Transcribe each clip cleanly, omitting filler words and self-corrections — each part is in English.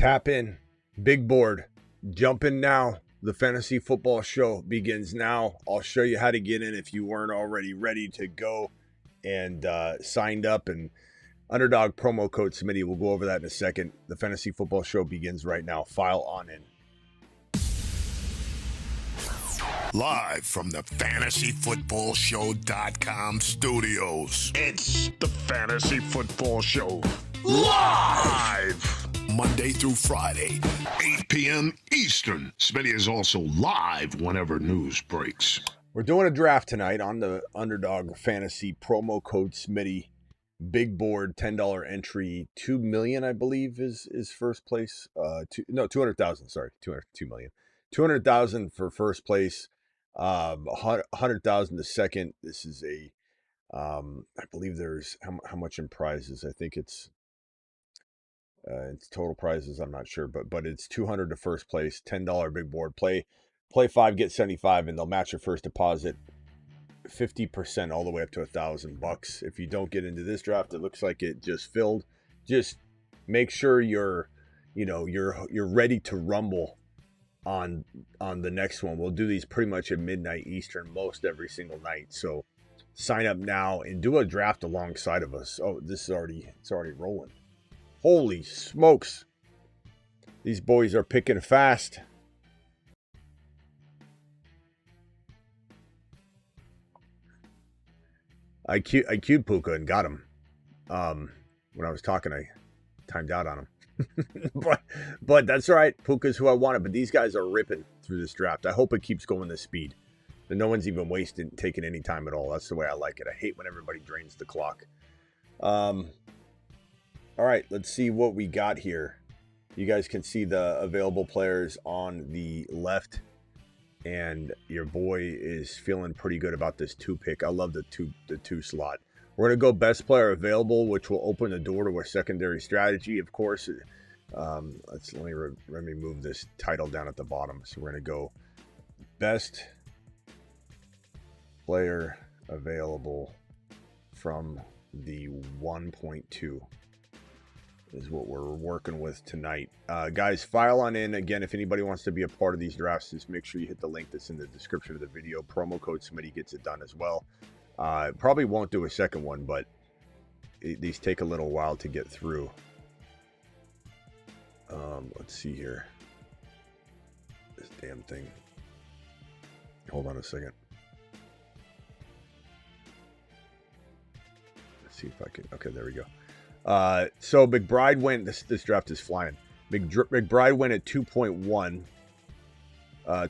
Tap in, big board, jump in now. The fantasy football show begins now. I'll show you how to get in if you weren't already ready to go and signed up. And underdog promo code Smitty. We'll go over that in a second. The fantasy football show begins right now. File on in. Live from the fantasyfootballshow.com studios. It's the Fantasy Football Show. Live! Monday through Friday, 8 p.m. Eastern. Smitty is also live whenever news breaks. We're doing a draft tonight on the underdog fantasy promo code Smitty. Big board, $10 entry, $2 million, I believe, is first place. 200,000. Sorry, 2 million. 200,000 for first place. 100,000 to second. This is a, I believe there's how much in prizes. I think it's total prizes. I'm not sure, but it's 200 to first place. $10 big board. Play 5, get 75, and they'll match your first deposit 50% all the way up to $1,000. If you don't get into this draft, it looks like it just filled. Just make sure you're ready to rumble on the next one. We'll do these pretty much at midnight Eastern most every single night. So sign up now and do a draft alongside of us. Oh, it's already rolling. Holy smokes. These boys are picking fast. I queued Puka and got him. When I was talking, I timed out on him. but that's all right. Puka's who I wanted, but these guys are ripping through this draft. I hope it keeps going this speed. And no one's even taking any time at all. That's the way I like it. I hate when everybody drains the clock. All right, let's see what we got here. You guys can see the available players on the left, and your boy is feeling pretty good about this 2 pick. I love the two slot. We're going to go best player available, which will open the door to a secondary strategy, of course. Let me move this title down at the bottom. So we're going to go best player available from the 1.2 is what we're working with tonight. Guys, file on in. Again, if anybody wants to be a part of these drafts, just make sure you hit the link that's in the description of the video. Promo code Smitty gets it done as well. Probably won't do a second one, but these take a little while to get through. Let's see here. This damn thing. Hold on a second. Let's see if I can. Okay, there we go. So McBride went. This draft is flying. McBride went at 2.1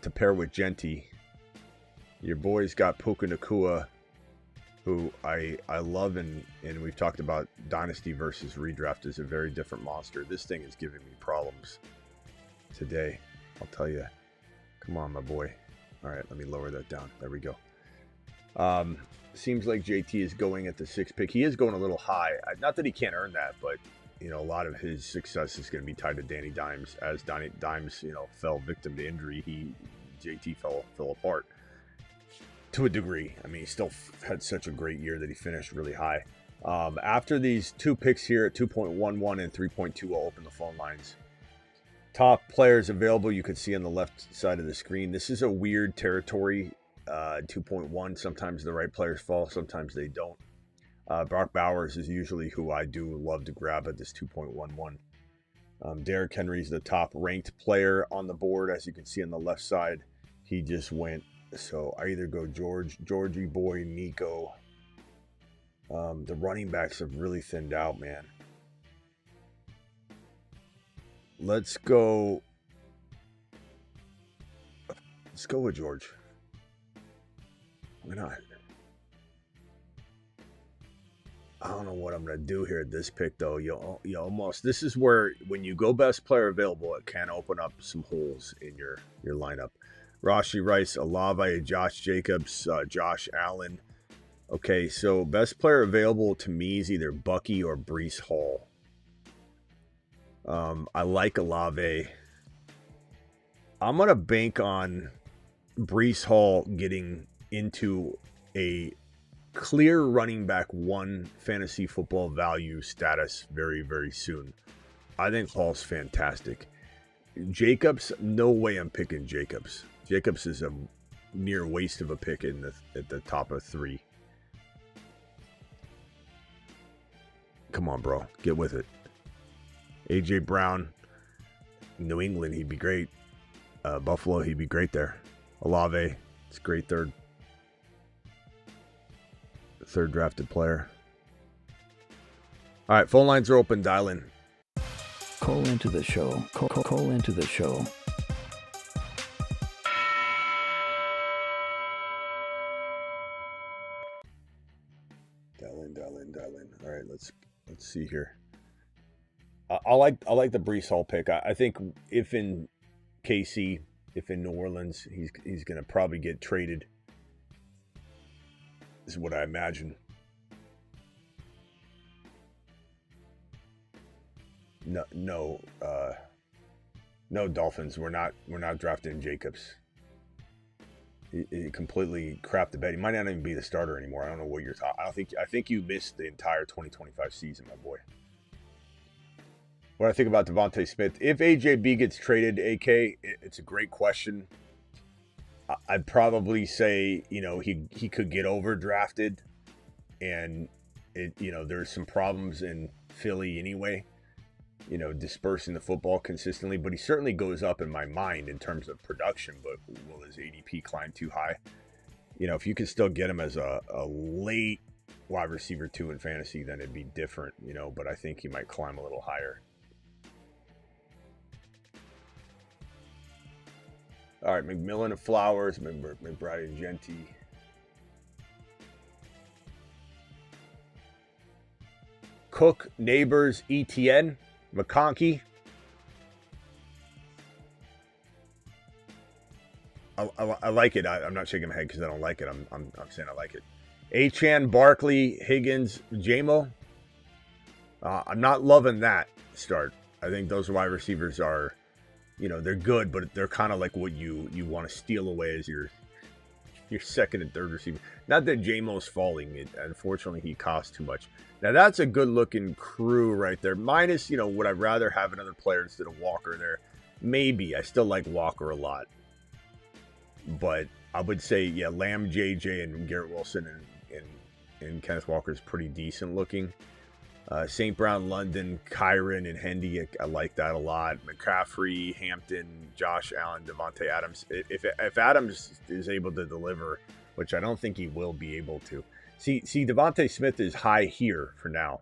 to pair with Genty. Your boys got Puka Nacua, who I love, and we've talked about Dynasty versus Redraft is a very different monster. This thing is giving me problems today, I'll tell you. Come on, my boy. All right, let me lower that down. There we go. Seems like JT is going at the 6th pick. He is going a little high. Not that he can't earn that, but a lot of his success is going to be tied to Danny Dimes. As Dimes, fell victim to injury, JT fell apart. To a degree. I mean, he still had such a great year that he finished really high. After these 2 picks here at 2.11 and 3.2, I'll open the phone lines. Top players available, you can see on the left side of the screen. This is a weird territory. 2.1, sometimes the right players fall, sometimes they don't. Brock Bowers is usually who I do love to grab at this 2.11. Derrick Henry's the top ranked player on the board, as you can see on the left side. He just went. So I either go Georgie boy, Nico. The running backs have really thinned out, man. Let's go with George. Why not? I don't know what I'm going to do here at this pick, though. You almost, this is where, when you go best player available, it can open up some holes in your lineup. Rashi Rice, Olave, Josh Jacobs, Josh Allen. Okay, so best player available to me is either Bucky or Breece Hall. I like Olave. I'm going to bank on Breece Hall getting into a clear running back 1 fantasy football value status very, very soon. I think Hall's fantastic. Jacobs, no way I'm picking Jacobs. Jacobs is a near waste of a pick at the top of 3. Come on, bro. Get with it. A.J. Brown, New England, he'd be great. Buffalo, he'd be great there. Olave, it's a great third drafted player. All right, phone lines are open. Dial in. Call into the show. Call into the show. Dial in. All right, let's see here. I like the Breece Hall pick. I think if in KC, if in New Orleans, he's going to probably get traded. This is what I imagine. No, Dolphins. We're not drafting Jacobs. He completely crapped the bed. He might not even be the starter anymore. I don't know what you're talking. I think you missed the entire 2025 season, my boy. What I think about Devontae Smith. If AJB gets traded, AK, it's a great question. I'd probably say, he could get overdrafted, and there's some problems in Philly anyway, dispersing the football consistently, but he certainly goes up in my mind in terms of production. But will his ADP climb too high? If you could still get him as a late wide receiver 2 in fantasy, then it'd be different, but I think he might climb a little higher. All right, McMillan and Flowers, McBride and Genty. Cook, Neighbors, ETN, McConkey. I like it. I'm not shaking my head because I don't like it. I'm saying I like it. Achane, Barkley, Higgins, JMO. I'm not loving that start. I think those wide receivers are, they're good, but they're kind of like what you want to steal away as your second and third receiver. Not that JMO's falling. Unfortunately, he costs too much. Now, that's a good-looking crew right there. Minus, would I rather have another player instead of Walker there? Maybe. I still like Walker a lot. But I would say, yeah, Lamb, JJ, and Garrett Wilson and Kenneth Walker is pretty decent looking. St. Brown, London, Kyron, and Hendy, I like that a lot. McCaffrey, Hampton, Josh Allen, Devontae Adams. If Adams is able to deliver, which I don't think he will be able to. See, Devontae Smith is high here for now.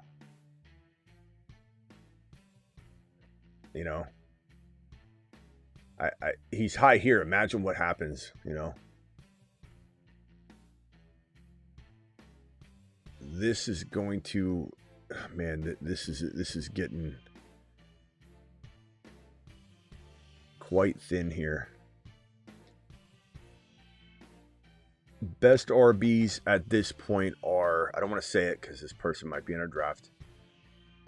He's high here. Imagine what happens, This is going to... Man, this is getting quite thin here. Best RBs at this point are, I don't want to say it because this person might be in our draft.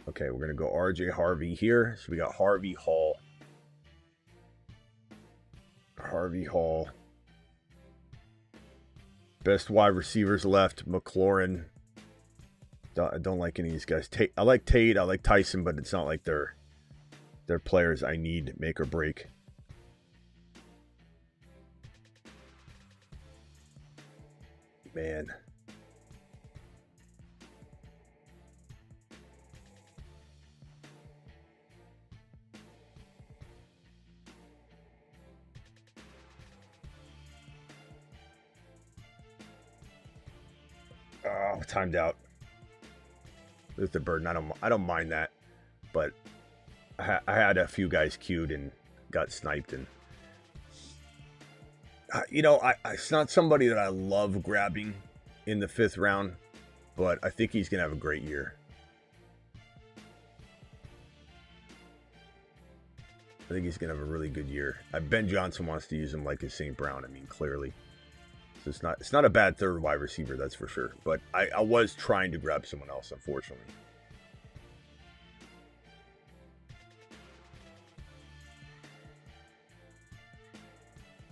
Okay, we're going to go RJ Harvey here. So we got Harvey Hall. Best wide receivers left, McLaurin. I don't like any of these guys. I like Tate. I like Tyson, but it's not like they're players I need make or break. Man. Oh, timed out. With the burden, I don't mind that, but I had a few guys queued and got sniped, and it's not somebody that I love grabbing in the 5th round, but I think he's gonna have a great year. I think he's gonna have a really good year. Ben Johnson wants to use him like his St. Brown. I mean, clearly. So it's not a bad third wide receiver, that's for sure. But I was trying to grab someone else, unfortunately.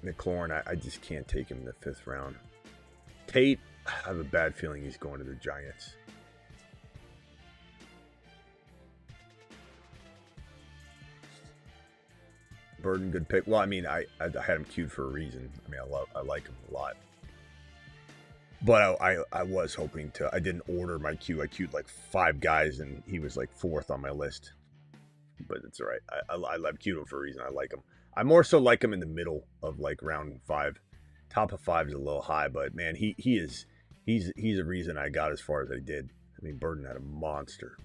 McLaurin, I just can't take him in the 5th round. Tate, I have a bad feeling he's going to the Giants. Burden, good pick. Well, I mean, I had him queued for a reason. I mean, I like him a lot. But I was hoping to. I didn't order my queue. I queued like 5 guys, and he was like 4th on my list. But it's all right. I've queued him for a reason. I like him. I more so like him in the middle of like round 5. Top of 5 is a little high, but man, he's a reason I got as far as I did. I mean, Burden had a monster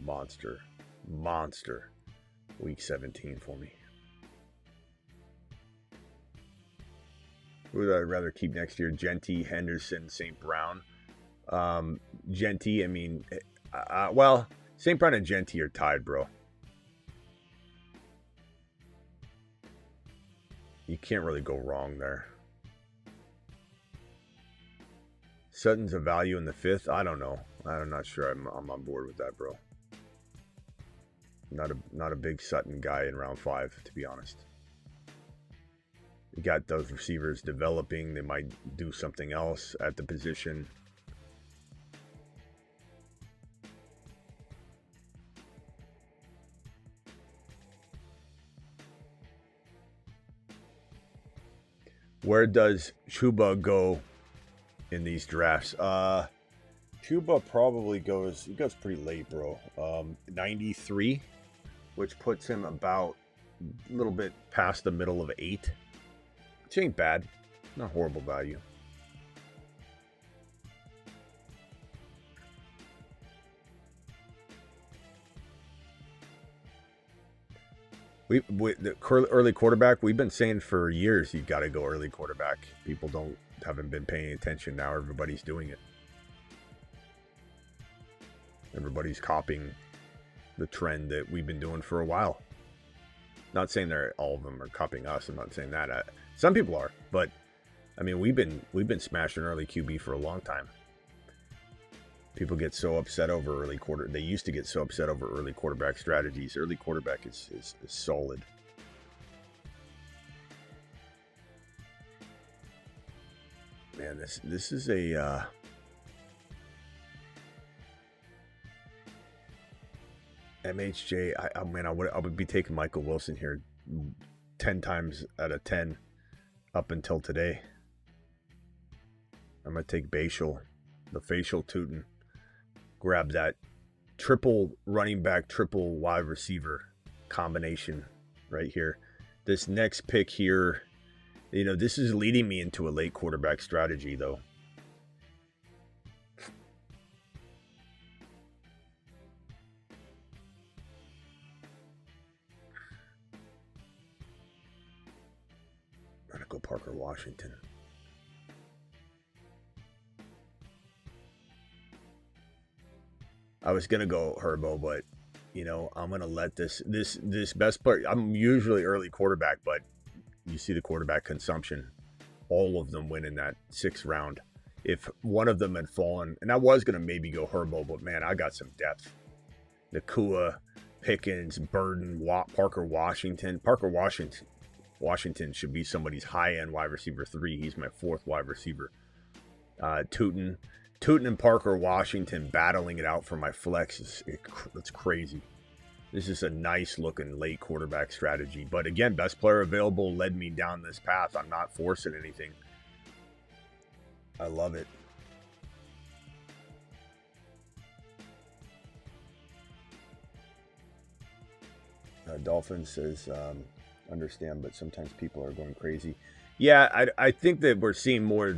week 17 for me. Who would I rather keep next year? Genty, Henderson, St. Brown. Genty, I mean, well, St. Brown and Genty are tied, bro. You can't really go wrong there. Sutton's a value in the 5th. I don't know. I'm not sure. I'm on board with that, bro. Not a big Sutton guy in round 5, to be honest. You got those receivers developing. They might do something else at the position. Where does Chuba go in these drafts? Chuba probably goes pretty late, bro. 93, which puts him about a little bit past the middle of 8. Which ain't bad. Not horrible value. The early quarterback, we've been saying for years you got to go early quarterback. People haven't been paying attention. Now everybody's doing it. Everybody's copying the trend that we've been doing for a while. Not saying all of them are copying us. I'm not saying that. Some people are, but I mean we've been smashing early QB for a long time. People get so upset over early quarter. They used to get so upset over early quarterback strategies. Early quarterback is solid. Man, this is a MHJ. I would be taking Michael Wilson here 10 times out of 10 up until today. I'm gonna take Bashal, the facial Tootin. Grab that triple running back, triple wide receiver combination right here. This next pick here, this is leading me into a late quarterback strategy, though. I'm gonna go Parker Washington. I was gonna go Herbo, but I'm gonna let this best player. I'm usually early quarterback, but you see the quarterback consumption. All of them win in that 6th round. If one of them had fallen, and I was gonna maybe go Herbo, but man, I got some depth. Nakua, Pickens, Burden, Parker Washington. Parker Washington should be somebody's high-end wide receiver 3. He's my 4th wide receiver. Tootin and Parker Washington battling it out for my flex. It's crazy. This is a nice looking late quarterback strategy. But again, best player available led me down this path. I'm not forcing anything. I love it. Dolphin says, understand, but sometimes people are going crazy. Yeah, I think that we're seeing more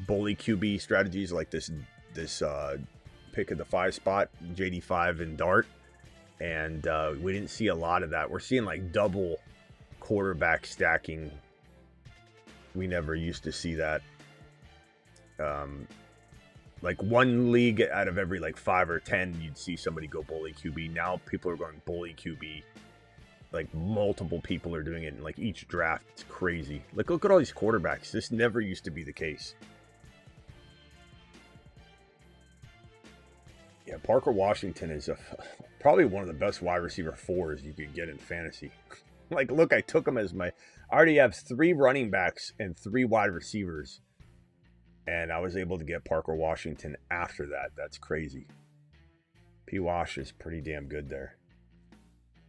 bully QB strategies like this pick at the 5 spot, JD5 and Dart, and we didn't see a lot of that. We're seeing like double quarterback stacking. We never used to see that. Like one league out of every like 5 or 10, you'd see somebody go bully QB. Now people are going bully QB. Like multiple people are doing it in like each draft. It's crazy. Like look at all these quarterbacks. This never used to be the case. Yeah, Parker Washington is probably one of the best wide receiver 4s you could get in fantasy. Like, look, I took him as I already have 3 running backs and 3 wide receivers. And I was able to get Parker Washington after that. That's crazy. P. Wash is pretty damn good there.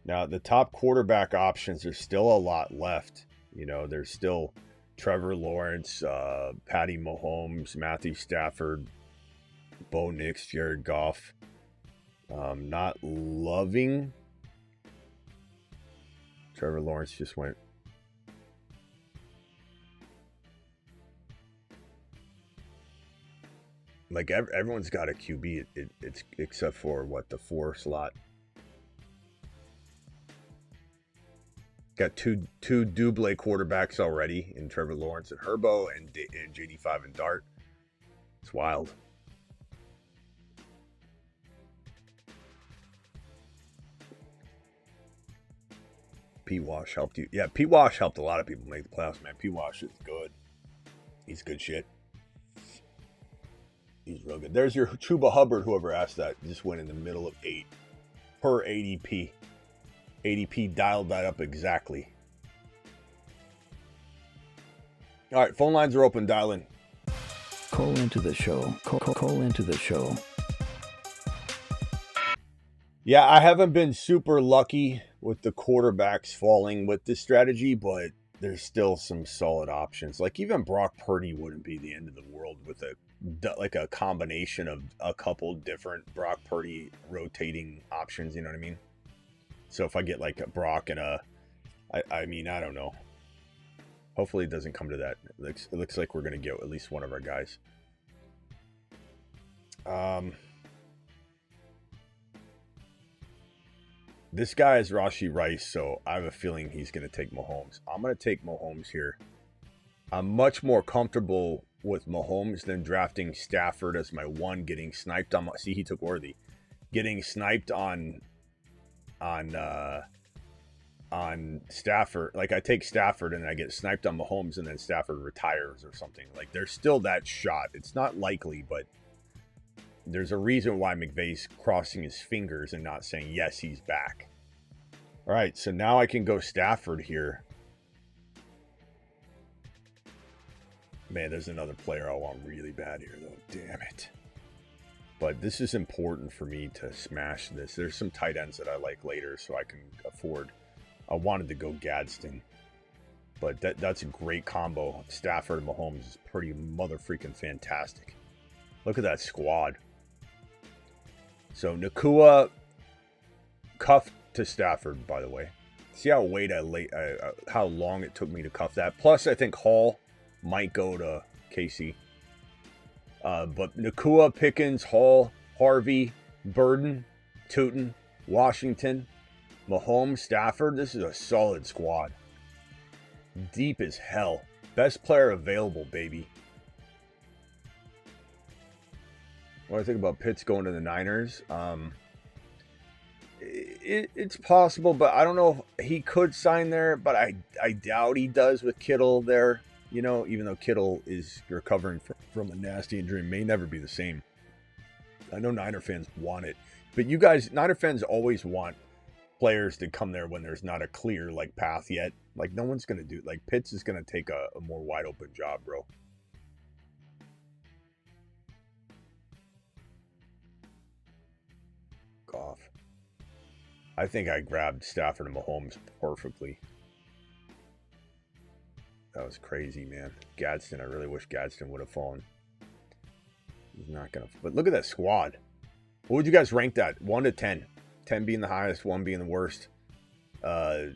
Now, the top quarterback options, there's still a lot left. You know, there's still Trevor Lawrence, Patty Mahomes, Matthew Stafford, Bo Nix, Jared Goff. Not loving. Trevor Lawrence just went. Like everyone's got a QB. It's except for what, the 4 slot. Got two Double quarterbacks already in Trevor Lawrence and Herbo and JD5 and Dart. It's wild. P. Wash helped you. Yeah, P. Wash helped a lot of people make the playoffs, man. P. Wash is good. He's good shit. He's real good. There's your Chuba Hubbard, whoever asked that. Just went in the middle of 8 per ADP. ADP dialed that up exactly. All right, phone lines are open. Dial in. Call into the show. Call into the show. Yeah, I haven't been super lucky with the quarterbacks falling with this strategy, but there's still some solid options. Like even Brock Purdy wouldn't be the end of the world with a combination of a couple different Brock Purdy rotating options. You know what I mean? So if I get like a Brock and I mean, I don't know. Hopefully it doesn't come to that. It looks like we're going to get at least one of our guys. This guy is Rashee Rice, so I have a feeling he's going to take Mahomes. I'm going to take Mahomes here. I'm much more comfortable with Mahomes than drafting Stafford as my one, getting sniped on. See, he took Worthy. Getting sniped on Stafford. Like I take Stafford and I get sniped on Mahomes and then Stafford retires or something. Like there's still that shot. It's not likely, but there's a reason why McVay's crossing his fingers and not saying, yes, he's back. All right, so now I can go Stafford here. Man, there's another player I want really bad here, though. Damn it. But this is important for me to smash this. There's some tight ends that I like later, so I can afford. I wanted to go Gadsden. But that's a great combo. Stafford and Mahomes is pretty mother-freaking fantastic. Look at that squad. So Nakua cuffed to Stafford, by the way. See how how long it took me to cuff that. Plus, I think Hall might go to KC. But Nakua, Pickens, Hall, Harvey, Burden, Tootin, Washington, Mahomes, Stafford. This is a solid squad. Deep as hell. Best player available, baby. What do I think about Pitts going to the Niners? It's possible, but I don't know if he could sign there, but I doubt he does with Kittle there. You know, even though Kittle is recovering from a nasty injury, may never be the same. I know Niner fans want it, but you guys, Niner fans always want players to come there when there's not a clear like path yet. Like no one's gonna do. Like Pitts is gonna take a more wide open job, bro. Goff. I think I grabbed Stafford and Mahomes perfectly. That was crazy, man. Gadsden, I really wish Gadsden would have fallen. He's not going to... But look at that squad. What would you guys rank that? 1 to 10. 10 being the highest, 1 being the worst. Or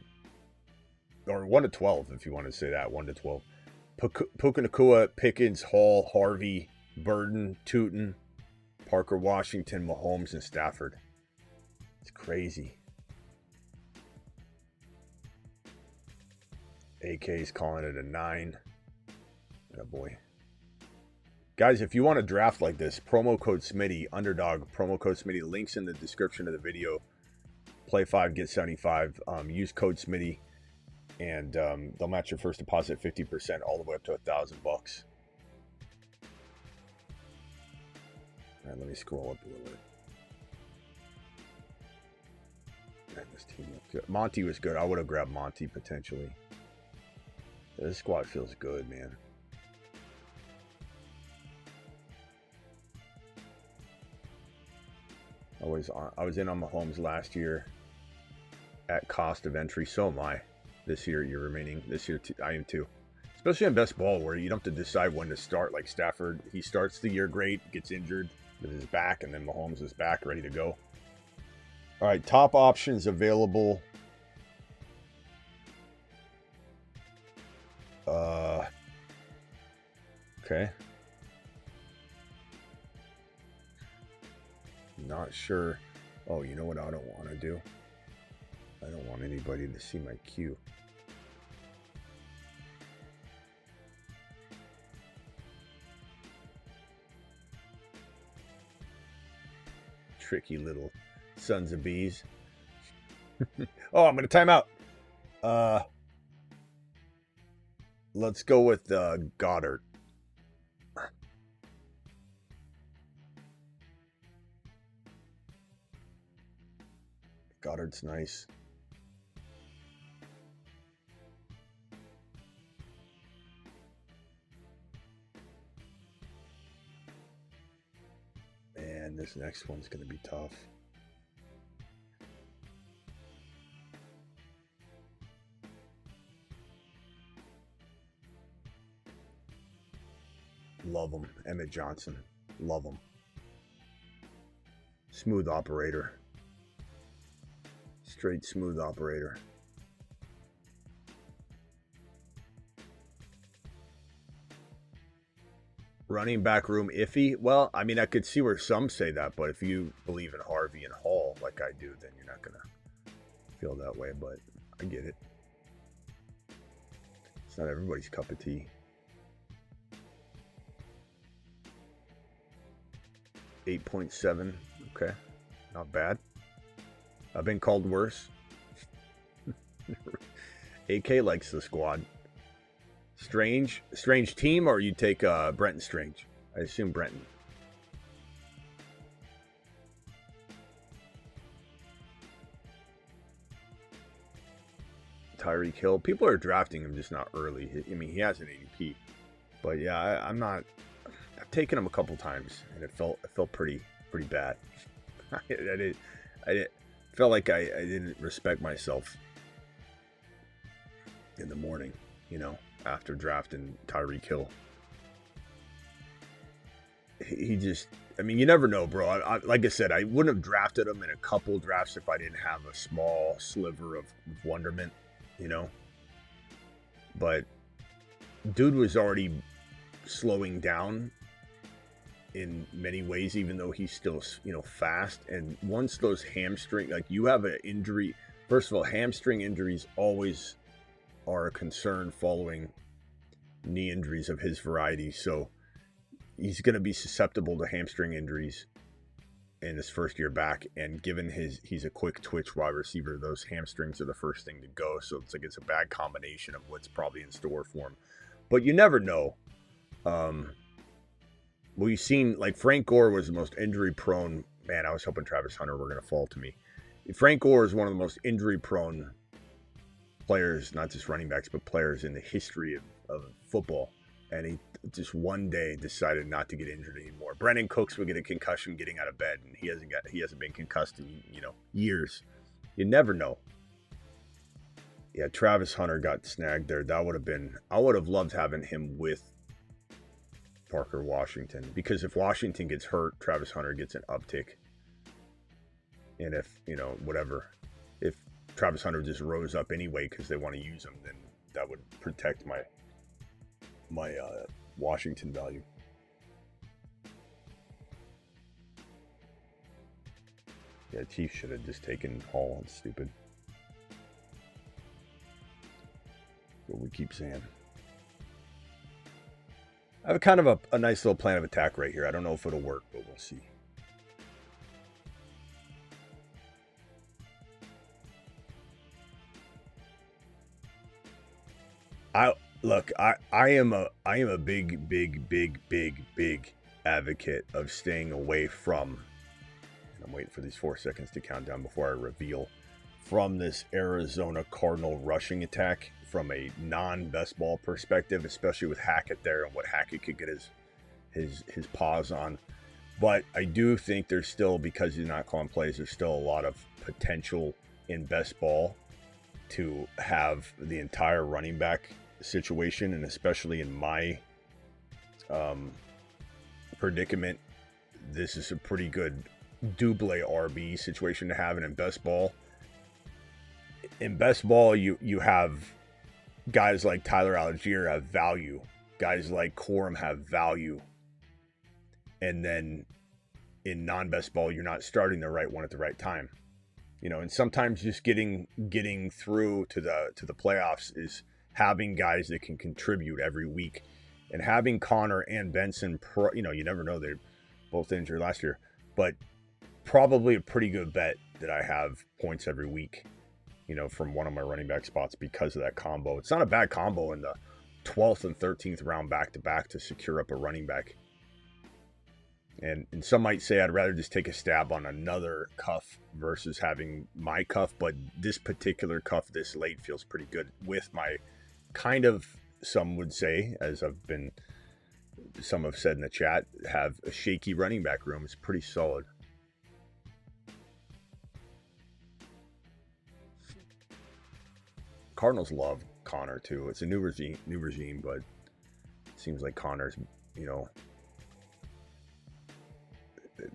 1 to 12, if you want to say that. 1 to 12. Puka Nakua, Pickens, Hall, Harvey, Burden, Tootin, Parker, Washington, Mahomes, and Stafford. It's crazy. AK's calling it a 9. Oh boy. Guys, if you want to draft like this, promo code Smitty, underdog, promo code Smitty, links in the description of the video. Play 5, get 75. Use code Smitty, and they'll match your first deposit 50% all the way up to $1,000. All right, let me scroll up a little bit. Man, this team looks good. Monty was good. I would have grabbed Monty potentially. This squad feels good, man. I was in on Mahomes last year. at cost of entry. So am I this year. You're remaining this year. I am too. Especially on best ball where you don't have to decide when to start. Like Stafford, he starts the year great, gets injured with his back, and then Mahomes is back, ready to go. All right, top options available. Okay. Not sure. Oh, you know what I don't want to do? I don't want anybody to see my queue. Tricky little sons of bees. Oh, I'm going to time out. Let's go with Goddard. Goddard's nice. Man, this next one's going to be tough. Love him. Emmett Johnson. Love him. Smooth operator. Straight smooth operator. Running back room iffy. Well, I mean, I could see where some say that, but if you believe in Harvey and Hall like I do, then you're not going to feel that way, but I get it. It's not everybody's cup of tea. 8.7. Okay. Not bad. I've been called worse. AK likes the squad. Strange team, or you take Brenton Strange? I assume Brenton. Tyreek Hill. People are drafting him, just not early. I mean, he has an ADP, but yeah, I'm not. I've taken him a couple times, and it felt pretty bad. I felt like I didn't respect myself in the morning, you know, after drafting Tyreek Hill. He just, I mean, you never know, bro. Like I said, I wouldn't have drafted him in a couple drafts if I didn't have a small sliver of wonderment, you know. But dude was already slowing down in many ways, even though he's still, you know, fast. And once those hamstring, like you have an injury, first of all, hamstring injuries always are a concern following knee injuries of his variety. So he's going to be susceptible to hamstring injuries in his first year back. And given he's a quick twitch wide receiver, those hamstrings are the first thing to go. So it's like it's a bad combination of what's probably in store for him. But you never know. We've seen, like, Frank Gore was the most injury-prone. Man, I was hoping Travis Hunter were going to fall to me. Frank Gore is one of the most injury-prone players, not just running backs, but players in the history of football. And he just one day decided not to get injured anymore. Brandon Cooks would get a concussion getting out of bed, and he hasn't been concussed in, you know, years. You never know. Yeah, Travis Hunter got snagged there. That would have been, I would have loved having him with Parker Washington, because if Washington gets hurt, Travis Hunter gets an uptick. And if, you know, whatever, if Travis Hunter just rose up anyway because they want to use him, then that would protect my Washington value. Yeah, Chiefs should have just taken Hall. It's stupid. What we keep saying. I have kind of a nice little plan of attack right here. I don't know if it'll work, but we'll see. I am a big advocate of staying away from, and I'm waiting for these 4 seconds to count down before I reveal, from this Arizona Cardinal rushing attack from a non-best ball perspective, especially with Hackett there and what Hackett could get his paws on. But I do think there's still, because he's not calling plays, there's still a lot of potential in best ball to have the entire running back situation, and especially in my predicament, this is a pretty good double RB situation to have. And in best ball, you have guys like Tyler Algier have value, guys like Corum have value, and then in non-best ball, you're not starting the right one at the right time. You know, and sometimes just getting through to the playoffs is having guys that can contribute every week. And having Connor and Benson, you know, you never know, they're both injured last year, but probably a pretty good bet that I have points every week, you know, from one of my running back spots because of that combo. It's not a bad combo in the 12th and 13th round back-to-back to secure up a running back. And some might say I'd rather just take a stab on another cuff versus having my cuff, but this particular cuff this late feels pretty good with my kind of, some would say, as some have said in the chat, have a shaky running back room. It's pretty solid. Cardinals love Connor too. It's a new regime, but it seems like Connor's, you know,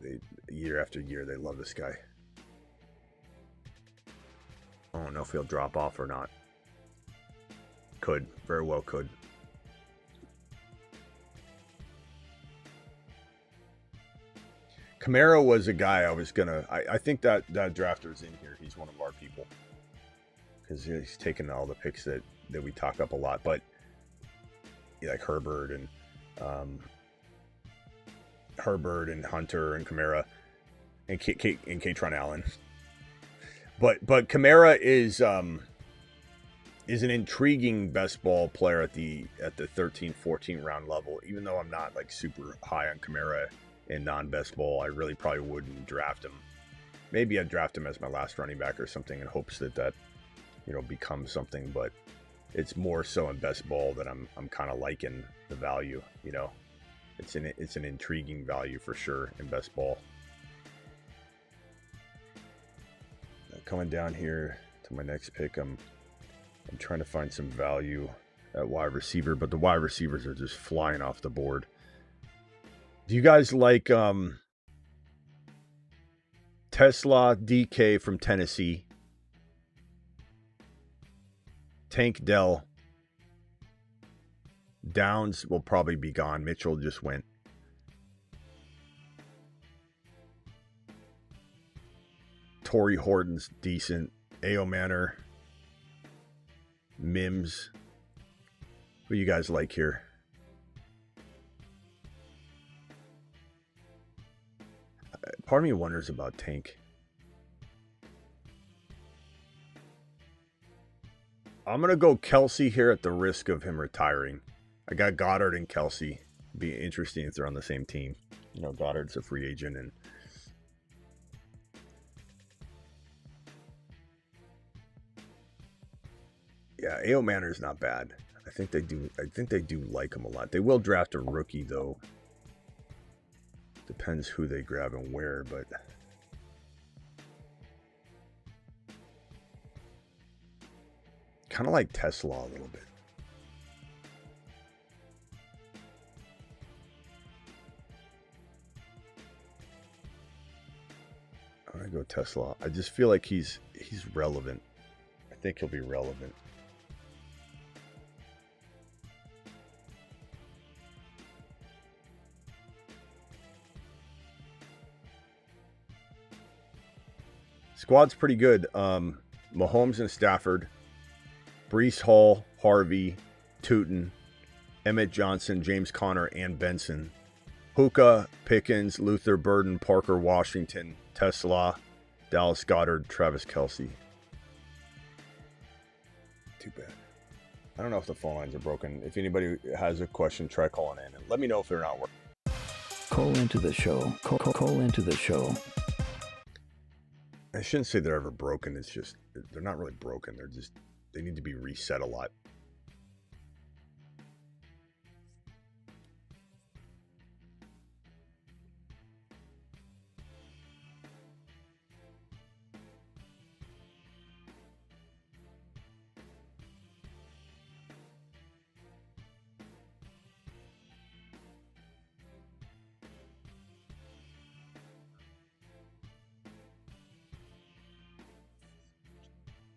they year after year they love this guy. I don't know if he'll drop off or not. Could, very well could. Kamara was a guy I was gonna. I think that drafter's in here. He's one of our people because he's taken all the picks that we talk up a lot. But like Herbert and Hunter and Kamara and Kaytron Allen. But Kamara is an intriguing best ball player at the 13-14 round level. Even though I'm not like super high on Kamara in non-best ball, I really probably wouldn't draft him. Maybe I'd draft him as my last running back or something in hopes that you know becomes something. But it's more so in best ball that I'm kind of liking the value. You know, it's an intriguing value for sure in best ball. Coming down here to my next pick, I'm trying to find some value at wide receiver, but the wide receivers are just flying off the board. Do you guys like Tesla DK from Tennessee? Tank Dell. Downs will probably be gone. Mitchell just went. Torrey Horton's decent. A.O. Manor. Mims. Who you guys like here? Part of me wonders about Tank. I'm going to go Kelsey here at the risk of him retiring. I got Goddard and Kelsey. Be interesting if they're on the same team. You know, Goddard's a free agent, and yeah, A.O. Manor's not bad. I think they do like him a lot. They will draft a rookie though. Depends who they grab and where, but kind of like Tesla a little bit. I'm gonna go Tesla. I just feel like he's relevant. I think he'll be relevant. Squad's pretty good. Mahomes and Stafford, Breece Hall, Harvey, Tootin, Emmett Johnson, James Conner, and Benson. Hookah, Pickens, Luther Burden, Parker Washington, Tesla, Dallas Goedert, Travis Kelce. Too bad. I don't know if the phone lines are broken. If anybody has a question, try calling in and let me know if they're not working. Call into the show. Call into the show. I shouldn't say they're ever broken. It's just, they're not really broken. They need to be reset a lot.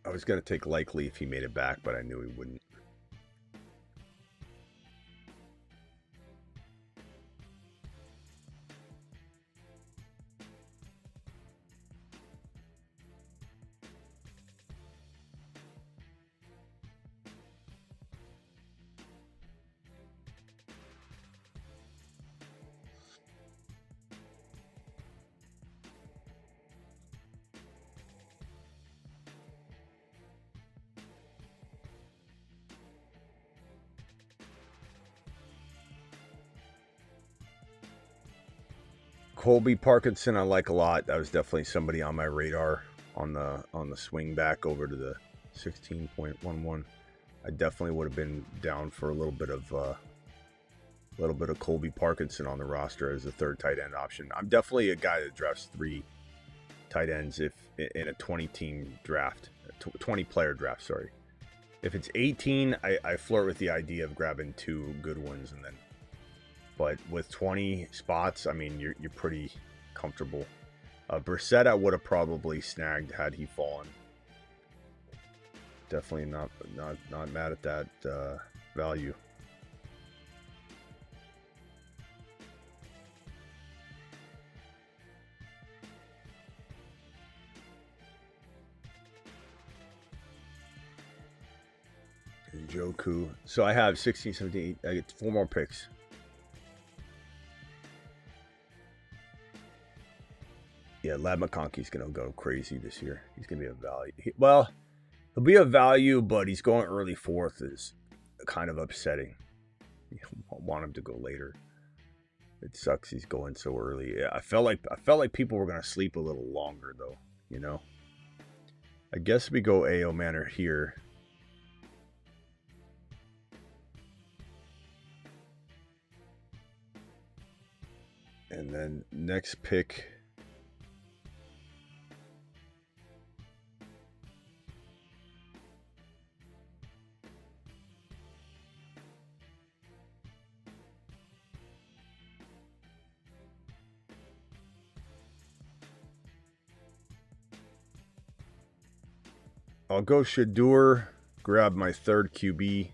I was going to take Likely if he made it back, but I knew he wouldn't. Colby Parkinson I like a lot. That was definitely somebody on my radar on the swing back over to the 16.11. I definitely would have been down for a little bit of Colby Parkinson on the roster as a third tight end option. I'm definitely a guy that drafts 3 tight ends if in a 20-team draft, 20-player draft. Sorry, if it's 18, I flirt with the idea of grabbing 2 good ones and then. But with 20 spots, I mean, you're pretty comfortable. Brissett I would have probably snagged had he fallen. Definitely not mad at that value. Joku. So I have 16, 17, I get 4 more picks. Yeah, Lab McConkey's going to go crazy this year. He's going to be a value. He'll be a value, but he's going early 4th is kind of upsetting. You want him to go later. It sucks he's going so early. Yeah, I felt like people were going to sleep a little longer, though, you know? I guess we go A.O. Manor here. And then next pick... I'll go Shadur, grab my 3rd QB.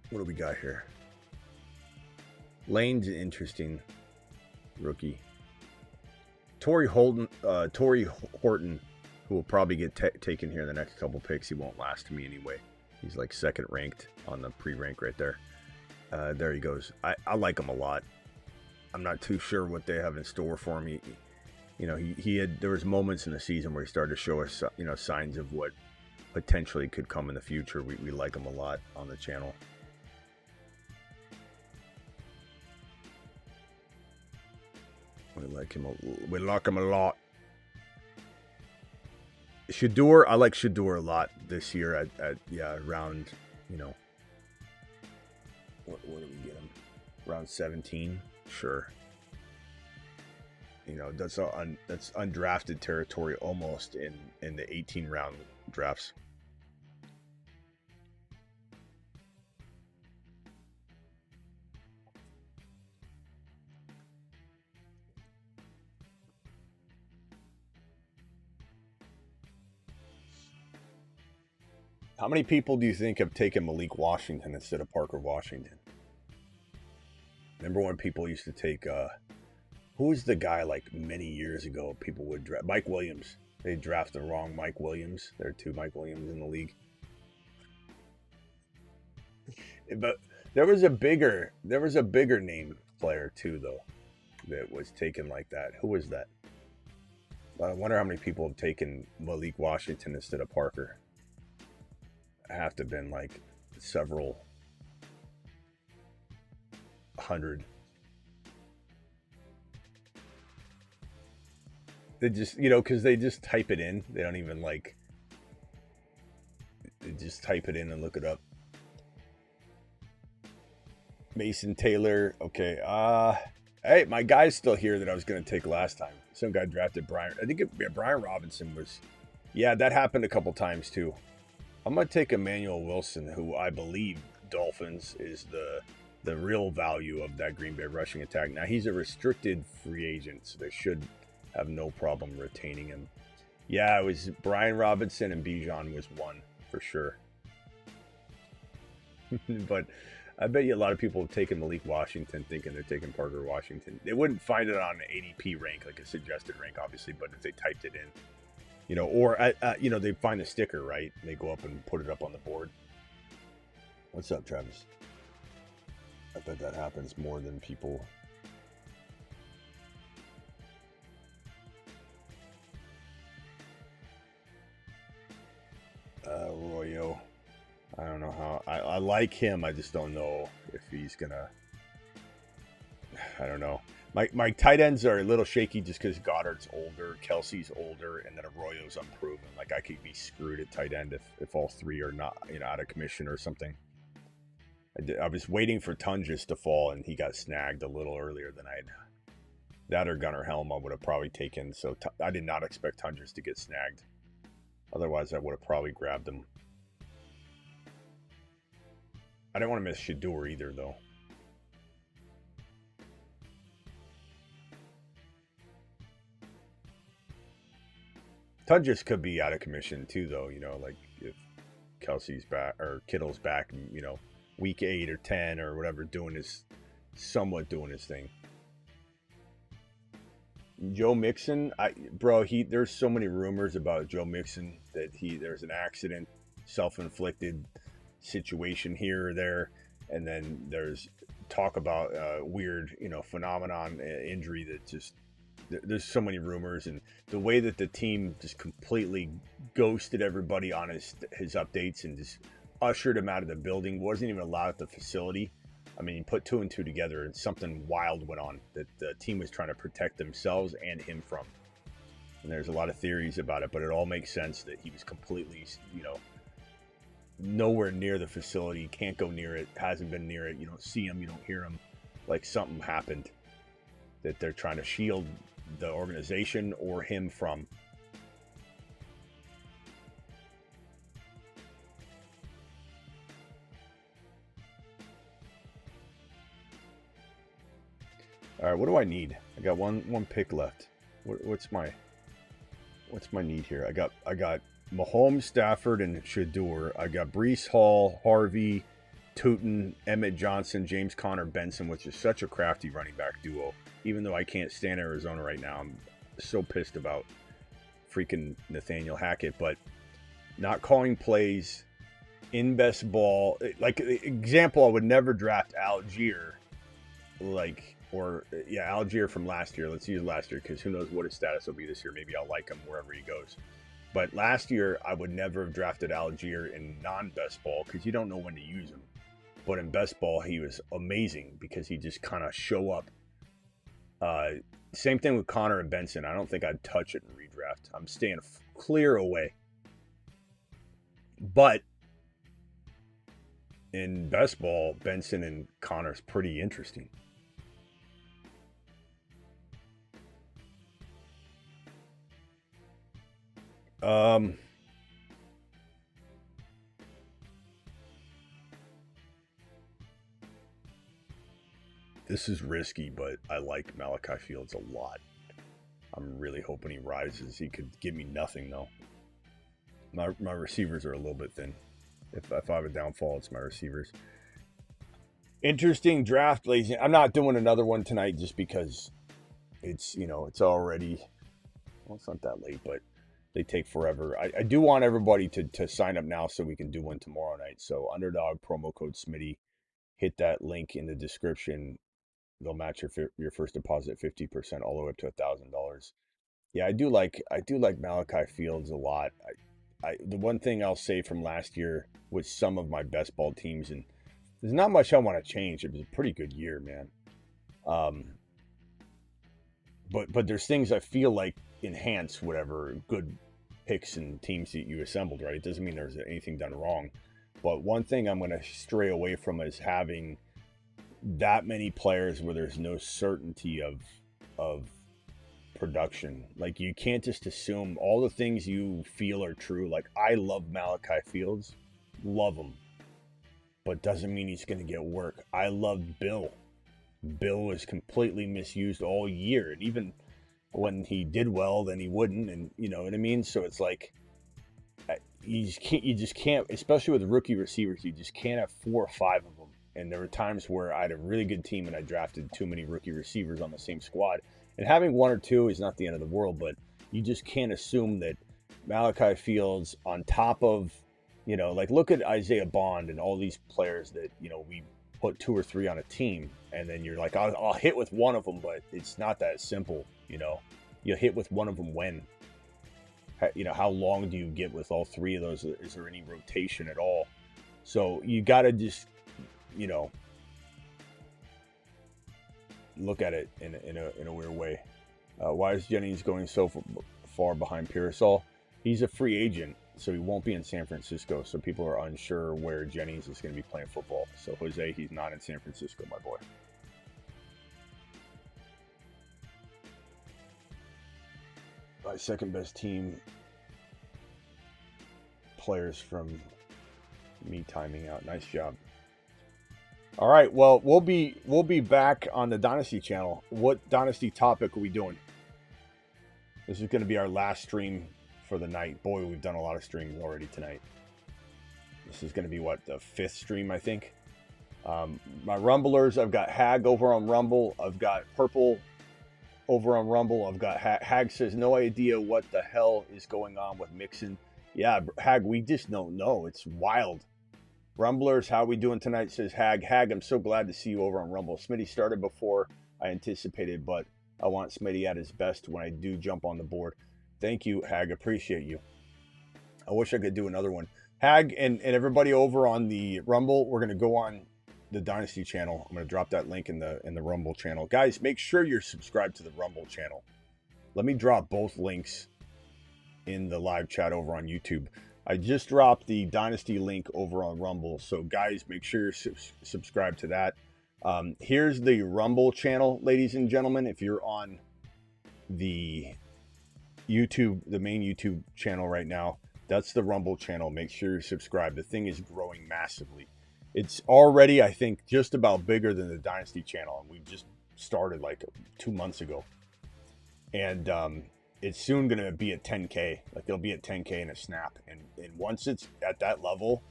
What do we got here? Lane's an interesting rookie. Torrey Horton, who will probably get taken here in the next couple picks. He won't last to me anyway. He's like 2nd ranked on the pre-rank right there. There he goes. I like him a lot. I'm not too sure what they have in store for him. There was moments in the season where he started to show us, signs of what potentially could come in the future. We like him a lot on the channel. We like him a lot. Shadur, I like Shadur a lot this year at around, what do we get him? Around 17? Sure. That's undrafted territory almost in the 18-round drafts. How many people do you think have taken Malik Washington instead of Parker Washington? Remember when people used to take, who's the guy like many years ago people would draft? Mike Williams. They draft the wrong Mike Williams. There are 2 Mike Williams in the league. But there was a bigger name player too, though, that was taken like that. Who was that? I wonder how many people have taken Malik Washington instead of Parker. Have to have been like several hundred. They just, because they just type it in. They don't even Just type it in and look it up. Mason Taylor. Okay. Hey, my guy's still here that I was going to take last time. Some guy drafted Brian. I think Brian Robinson was. Yeah, that happened a couple times too. I'm going to take Emmanuel Wilson, who I believe Dolphins is the real value of that Green Bay rushing attack. Now, he's a restricted free agent, so they should have no problem retaining him. Yeah, it was Brian Robinson and Bijan was one for sure. But I bet you a lot of people have taken Malik Washington thinking they're taking Parker Washington. They wouldn't find it on an ADP rank, like a suggested rank, obviously, but if they typed it in, or they find the sticker, right? And they go up and put it up on the board. What's up, Travis? I bet that happens more than people. Royo. I don't know how. I like him. I just don't know if he's gonna. I don't know. My tight ends are a little shaky just because Goddard's older, Kelsey's older, and then Arroyo's unproven. Like I could be screwed at tight end if all three are not out of commission or something. I was waiting for Tunges to fall, and he got snagged a little earlier than I'd. That or Gunnar Helm I would have probably taken. So I did not expect Tunges to get snagged. Otherwise, I would have probably grabbed him. I didn't want to miss Shador either, though. Tunges could be out of commission too, though. Like if Kelsey's back or Kittle's back, week 8 or 10 or whatever, somewhat doing his thing. Joe Mixon, there's so many rumors about Joe Mixon that there's an accident, self-inflicted situation here or there, and then there's talk about weird, phenomenon, injury that just there's so many rumors, and the way that the team just completely ghosted everybody on his updates and just ushered him out of the building, wasn't even allowed at the facility. I mean, put 2 and 2 together, and something wild went on that the team was trying to protect themselves and him from. And there's a lot of theories about it, but it all makes sense that he was completely, nowhere near the facility, can't go near it, hasn't been near it. You don't see him, you don't hear him. Like something happened that they're trying to shield the organization or him from. All right, what do I need? I got one pick left. What's my need here? I got Mahomes, Stafford, and Shador. I got Breece Hall, Harvey, Tootin, Emmett Johnson, James Conner, Benson, which is such a crafty running back duo. Even though I can't stand Arizona right now, I'm so pissed about freaking Nathaniel Hackett. But not calling plays in best ball. Like example, I would never draft Algier. Algier from last year. Let's use last year because who knows what his status will be this year. Maybe I'll like him wherever he goes. But last year, I would never have drafted Algier in non-best ball because you don't know when to use him. But in best ball, he was amazing because he just kind of show up. Same thing with Connor and Benson. I don't think I'd touch it in redraft. I'm staying clear away. But in best ball, Benson and Connor's pretty interesting. This is risky, but I like Malachi Fields a lot. I'm really hoping he rises. He could give me nothing, though. My receivers are a little bit thin. If I have a downfall, it's my receivers. Interesting draft, ladies. I'm not doing another one tonight just because it's already... Well, it's not that late, but they take forever. I do want everybody to sign up now so we can do one tomorrow night. So Underdog, promo code Smitty. Hit that link in the description. They'll match your first deposit 50% all the way up to $1,000. Yeah, I do like Malachi Fields a lot. The one thing I'll say from last year was some of my best ball teams, and there's not much I want to change. It was a pretty good year, man. But there's things I feel like enhance whatever good picks and teams that you assembled, right? It doesn't mean there's anything done wrong. But one thing I'm going to stray away from is having that many players where there's no certainty of production. Like, you can't just assume all the things you feel are true. Like, I love Malachi Fields, love him, but doesn't mean he's going to get work. I loved Bill. Bill was completely misused all year, and even when he did well, then he wouldn't, and you know what I mean? So it's like, you just can't, especially with rookie receivers, you just can't have 4 or 5 of them. And there were times where I had a really good team and I drafted too many rookie receivers on the same squad. And having 1 or 2 is not the end of the world, but you just can't assume that Malachi Fields on top of, you know, like look at Isaiah Bond and all these players that, you know, we put 2 or 3 on a team, and then you're like, I'll hit with one of them, but it's not that simple, you know. You hit with one of them when? You know, how long do you get with all 3 of those? Is there any rotation at all? So you got to just, you know, look at it in a weird way. Why is Jennings going so far behind Pearsall? He's a free agent, so he won't be in San Francisco. So people are unsure where Jennings is going to be playing football. So Jose, he's not in San Francisco, my boy. My second best team players from me timing out. Nice job. All right, well, we'll be back on the Dynasty channel. What Dynasty topic are we doing? This is going to be our last stream for the night. Boy, we've done a lot of streams already tonight. This is going to be what, the 5th stream, I think. My Rumblers, I've got Hag over on Rumble. I've got Purple over on Rumble. I've got Hag says, no idea what the hell is going on with Mixon. Yeah, Hag, we just don't know. It's wild. Rumblers, how we doing tonight, says Hag. Hag, I'm so glad to see you over on Rumble. Smitty started before I anticipated, but I want Smitty at his best when I do jump on the board. Thank you, Hag. Appreciate you. I wish I could do another one. Hag and everybody over on the Rumble, we're going to go on the Dynasty channel. I'm going to drop that link in the Rumble channel. Guys, make sure you're subscribed to the Rumble channel. Let me drop both links in the live chat over on YouTube. I just dropped the Dynasty link over on Rumble. So guys, make sure you're subscribed to that. Here's the Rumble channel, ladies and gentlemen. If you're on the YouTube, the main YouTube channel right now, that's the Rumble channel. Make sure you're subscribed. The thing is growing massively. It's already, I think, just about bigger than the Dynasty channel. And we've just started like 2 months ago. And it's soon going to be at 10K. Like, it'll be at 10K in a snap. And once it's at that level,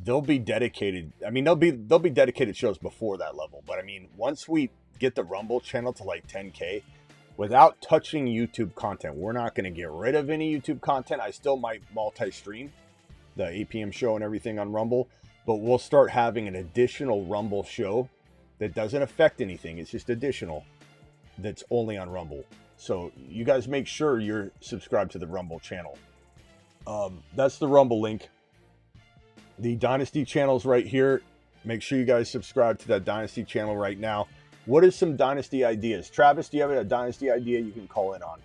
they'll be dedicated. I mean, there'll be dedicated shows before that level. But I mean, once we get the Rumble channel to like 10K, without touching YouTube content, we're not going to get rid of any YouTube content. I still might multi-stream the 8 p.m. show and everything on Rumble. But we'll start having an additional Rumble show that doesn't affect anything. It's just additional. That's only on Rumble. So you guys make sure you're subscribed to the Rumble channel. That's the Rumble link. The Dynasty channel's right here. Make sure you guys subscribe to that Dynasty channel right now. What is some Dynasty ideas? Travis, do you have a Dynasty idea you can call in on?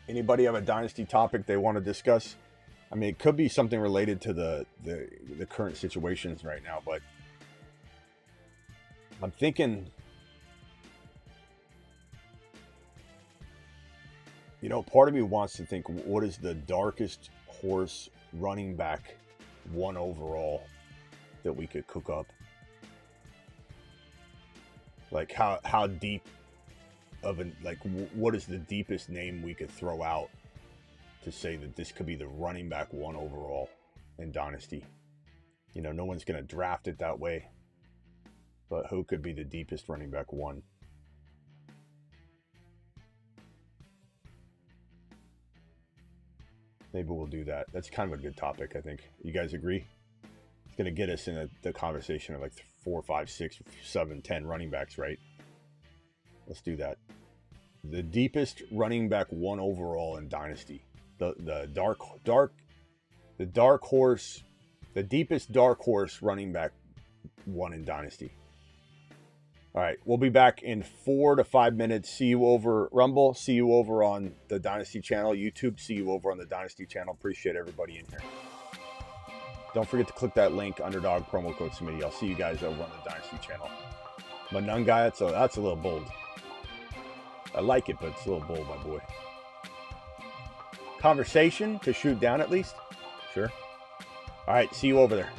Anybody have a Dynasty topic they want to discuss? I mean, it could be something related to the current situations right now, but I'm thinking, you know, part of me wants to think, what is the darkest horse running back 1 overall that we could cook up? Like, how deep of an, like, what is the deepest name we could throw out to say that this could be the running back 1 overall in Dynasty? You know, no one's going to draft it that way, but who could be the deepest running back 1? Maybe we'll do that. That's kind of a good topic, I think. You guys agree? It's going to get us in the conversation of like 4, 5, 6, 7, 10 running backs, right? Let's do that. The deepest running back 1 overall in Dynasty. The dark horse, the deepest dark horse running back 1 in Dynasty. All right, we'll be back in 4 to 5 minutes. See you over Rumble. See you over on the Dynasty channel, YouTube. See you over on the Dynasty channel. Appreciate everybody in here. Don't forget to click that link, underdog promo code Smitty. I'll see you guys over on the Dynasty channel. Manun guy, that's a little bold. I like it, but it's a little bold, my boy. Conversation to shoot down at least? Sure. All right, see you over there.